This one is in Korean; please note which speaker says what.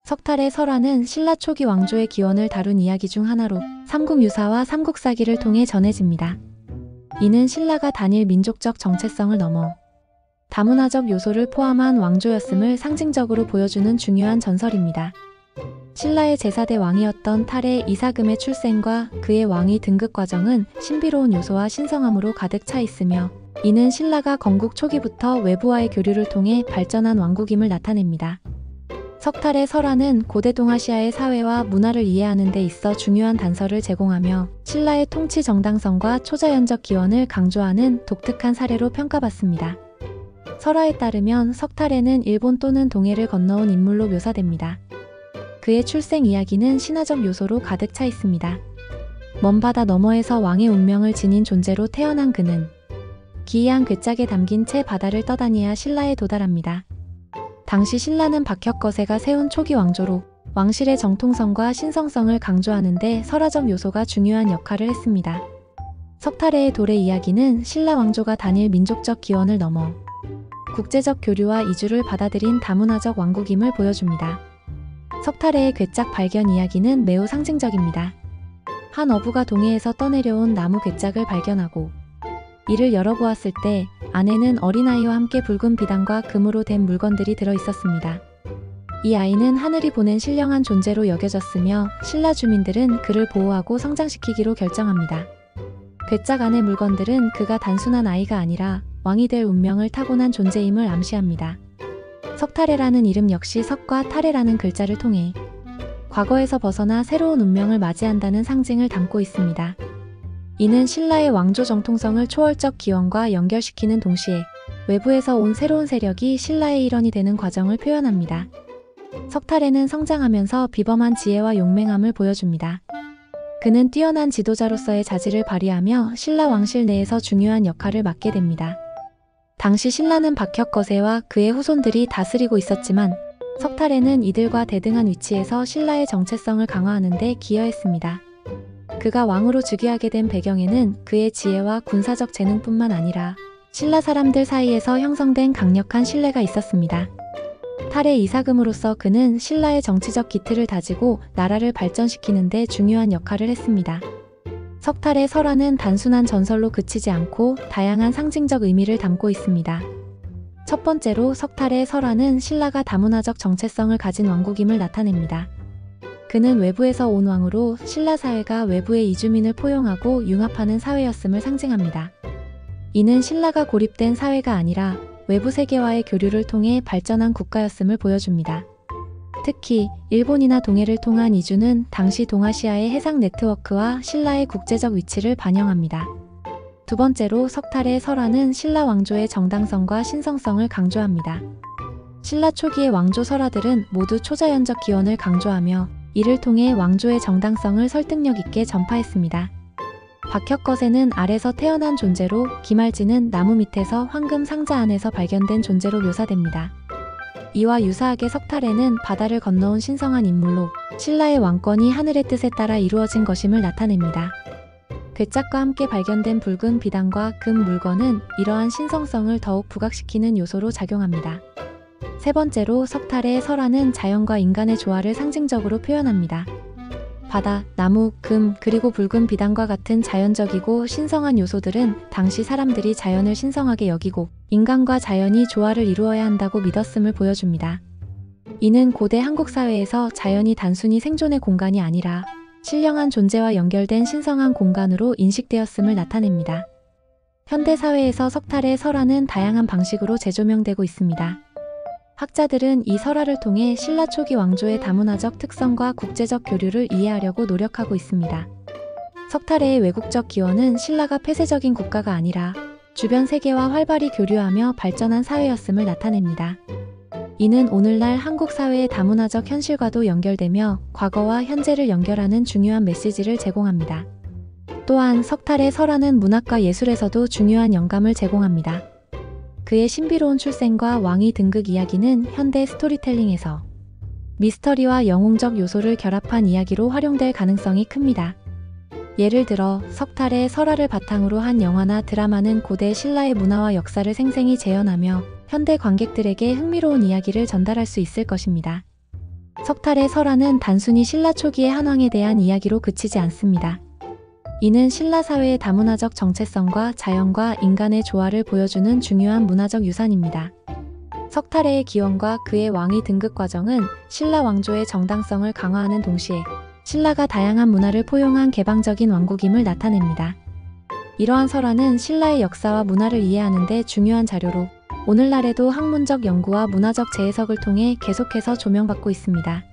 Speaker 1: 석탈의 설화는 신라 초기 왕조의 기원을 다룬 이야기 중 하나로 삼국유사와 삼국사기를 통해 전해집니다. 이는 신라가 단일 민족적 정체성을 넘어 다문화적 요소를 포함한 왕조였음을 상징적으로 보여주는 중요한 전설입니다. 신라의 제4대 왕이었던 탈의 이사금의 출생과 그의 왕위 등극 과정은 신비로운 요소와 신성함으로 가득 차 있으며, 이는 신라가 건국 초기부터 외부와의 교류를 통해 발전한 왕국임을 나타냅니다. 석탈의 설화는 고대 동아시아의 사회와 문화를 이해하는 데 있어 중요한 단서를 제공하며 신라의 통치 정당성과 초자연적 기원을 강조하는 독특한 사례로 평가받습니다. 설화에 따르면 석탈에는 일본 또는 동해를 건너온 인물로 묘사됩니다. 그의 출생 이야기는 신화적 요소로 가득 차 있습니다. 먼 바다 너머에서 왕의 운명을 지닌 존재로 태어난 그는 기이한 괴짝에 담긴 채 바다를 떠다니야 신라에 도달합니다. 당시 신라는 박혁거세가 세운 초기 왕조로 왕실의 정통성과 신성성을 강조하는 데 설화적 요소가 중요한 역할을 했습니다. 석탈의 돌의 이야기는 신라 왕조가 단일 민족적 기원을 넘어 국제적 교류와 이주를 받아들인 다문화적 왕국임을 보여줍니다. 석탈의 괴짝 발견 이야기는 매우 상징적입니다. 한 어부가 동해에서 떠내려온 나무 괴짝을 발견하고 이를 열어보았을 때 안에는 어린아이와 함께 붉은 비단과 금으로 된 물건들이 들어있었습니다. 이 아이는 하늘이 보낸 신령한 존재로 여겨졌으며 신라 주민들은 그를 보호하고 성장시키기로 결정합니다. 괴짝 안의 물건들은 그가 단순한 아이가 아니라 왕이 될 운명을 타고난 존재임을 암시합니다. 석탈해라는 이름 역시 석과 탈해라는 글자를 통해 과거에서 벗어나 새로운 운명을 맞이한다는 상징을 담고 있습니다. 이는 신라의 왕조 정통성을 초월적 기원과 연결시키는 동시에 외부에서 온 새로운 세력이 신라의 일원이 되는 과정을 표현합니다. 석탈해는 성장하면서 비범한 지혜와 용맹함을 보여줍니다. 그는 뛰어난 지도자로서의 자질을 발휘하며 신라 왕실 내에서 중요한 역할을 맡게 됩니다. 당시 신라는 박혁거세와 그의 후손들이 다스리고 있었지만 석탈해는 이들과 대등한 위치에서 신라의 정체성을 강화하는 데 기여했습니다. 그가 왕으로 즉위하게 된 배경에는 그의 지혜와 군사적 재능뿐만 아니라 신라 사람들 사이에서 형성된 강력한 신뢰가 있었습니다. 탈의 이사금으로서 그는 신라의 정치적 기틀을 다지고 나라를 발전시키는 데 중요한 역할을 했습니다. 석탈의 설화는 단순한 전설로 그치지 않고 다양한 상징적 의미를 담고 있습니다. 첫 번째로 석탈의 설화는 신라가 다문화적 정체성을 가진 왕국임을 나타냅니다. 그는 외부에서 온 왕으로 신라 사회가 외부의 이주민을 포용하고 융합하는 사회였음을 상징합니다. 이는 신라가 고립된 사회가 아니라 외부 세계와의 교류를 통해 발전한 국가였음을 보여줍니다. 특히 일본이나 동해를 통한 이주는 당시 동아시아의 해상 네트워크와 신라의 국제적 위치를 반영합니다. 두 번째로 석탈의 설화는 신라 왕조의 정당성과 신성성을 강조합니다. 신라 초기의 왕조 설화들은 모두 초자연적 기원을 강조하며 이를 통해 왕조의 정당성을 설득력 있게 전파했습니다. 박혁거세는 알에서 태어난 존재로 김알지는 나무 밑에서 황금 상자 안에서 발견된 존재로 묘사됩니다. 이와 유사하게 석탈해는 바다를 건너온 신성한 인물로 신라의 왕권이 하늘의 뜻에 따라 이루어진 것임을 나타냅니다. 괴짝과 함께 발견된 붉은 비단과 금 물건은 이러한 신성성을 더욱 부각시키는 요소로 작용합니다. 세 번째로 석탈의 설화는 자연과 인간의 조화를 상징적으로 표현합니다. 바다, 나무, 금, 그리고 붉은 비단과 같은 자연적이고 신성한 요소들은 당시 사람들이 자연을 신성하게 여기고 인간과 자연이 조화를 이루어야 한다고 믿었음을 보여줍니다. 이는 고대 한국 사회에서 자연이 단순히 생존의 공간이 아니라 신령한 존재와 연결된 신성한 공간으로 인식되었음을 나타냅니다. 현대 사회에서 석탈의 설화는 다양한 방식으로 재조명되고 있습니다. 학자들은 이 설화를 통해 신라 초기 왕조의 다문화적 특성과 국제적 교류를 이해하려고 노력하고 있습니다. 석탈해의 외국적 기원은 신라가 폐쇄적인 국가가 아니라 주변 세계와 활발히 교류하며 발전한 사회였음을 나타냅니다. 이는 오늘날 한국 사회의 다문화적 현실과도 연결되며 과거와 현재를 연결하는 중요한 메시지를 제공합니다. 또한 석탈의 설화는 문학과 예술에서도 중요한 영감을 제공합니다. 그의 신비로운 출생과 왕위 등극 이야기는 현대 스토리텔링에서 미스터리와 영웅적 요소를 결합한 이야기로 활용될 가능성이 큽니다. 예를 들어 석탈의 설화를 바탕으로 한 영화나 드라마는 고대 신라의 문화와 역사를 생생히 재현하며 현대 관객들에게 흥미로운 이야기를 전달할 수 있을 것입니다. 석탈의 설화는 단순히 신라 초기의 한왕에 대한 이야기로 그치지 않습니다. 이는 신라 사회의 다문화적 정체성과 자연과 인간의 조화를 보여주는 중요한 문화적 유산입니다. 석탈의 기원과 그의 왕위 등극 과정은 신라 왕조의 정당성을 강화하는 동시에 신라가 다양한 문화를 포용한 개방적인 왕국임을 나타냅니다. 이러한 설화는 신라의 역사와 문화를 이해하는 데 중요한 자료로 오늘날에도 학문적 연구와 문화적 재해석을 통해 계속해서 조명받고 있습니다.